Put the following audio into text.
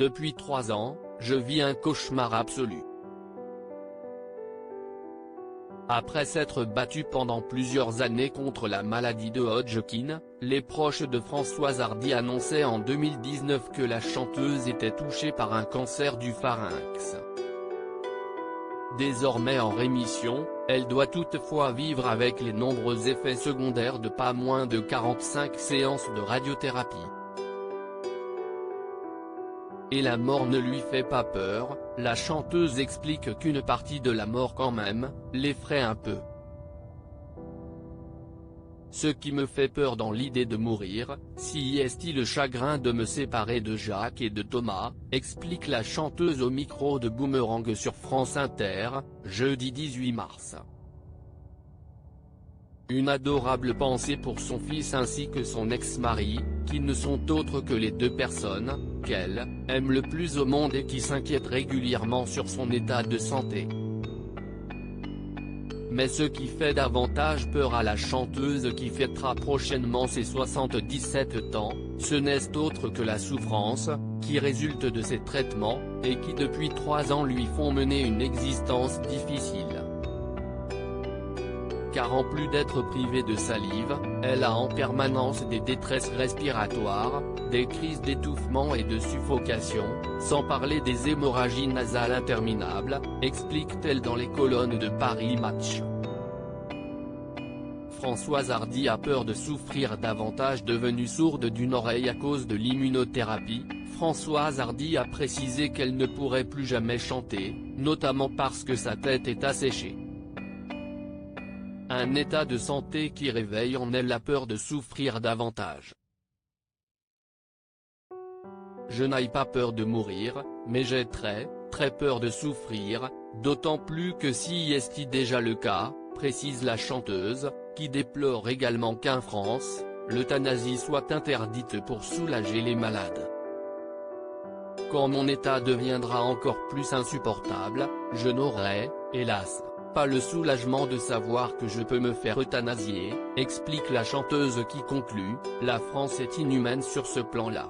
Depuis 3 ans, je vis un cauchemar absolu. Après s'être battue pendant plusieurs années contre la maladie de Hodgkin, les proches de Françoise Hardy annonçaient en 2019 que la chanteuse était touchée par un cancer du pharynx. Désormais en rémission, elle doit toutefois vivre avec les nombreux effets secondaires de pas moins de 45 séances de radiothérapie. Et la mort ne lui fait pas peur, la chanteuse explique qu'une partie de la mort quand même, l'effraie un peu. Ce qui me fait peur dans l'idée de mourir, si est le chagrin de me séparer de Jacques et de Thomas, explique la chanteuse au micro de Boomerang sur France Inter, jeudi 18 mars. Une adorable pensée pour son fils ainsi que son ex-mari, qui ne sont autres que les 2 personnes qu'elle aime le plus au monde et qui s'inquiètent régulièrement sur son état de santé. Mais ce qui fait davantage peur à la chanteuse qui fêtera prochainement ses 77 ans, ce n'est autre que la souffrance, qui résulte de ses traitements, et qui depuis 3 ans lui font mener une existence difficile. Car en plus d'être privée de salive, elle a en permanence des détresses respiratoires, des crises d'étouffement et de suffocation, sans parler des hémorragies nasales interminables, explique-t-elle dans les colonnes de Paris Match. Françoise Hardy a peur de souffrir davantage. Devenue sourde d'une oreille à cause de l'immunothérapie, Françoise Hardy a précisé qu'elle ne pourrait plus jamais chanter, notamment parce que sa tête est asséchée. Un état de santé qui réveille en elle la peur de souffrir davantage. Je n'ai pas peur de mourir, mais j'ai très peur de souffrir, d'autant plus que si est déjà le cas, précise la chanteuse, qui déplore également qu'en France, l'euthanasie soit interdite pour soulager les malades. Quand mon état deviendra encore plus insupportable, je n'aurai, hélas, pas le soulagement de savoir que je peux me faire euthanasier, explique la chanteuse qui conclut, la France est inhumaine sur ce plan-là.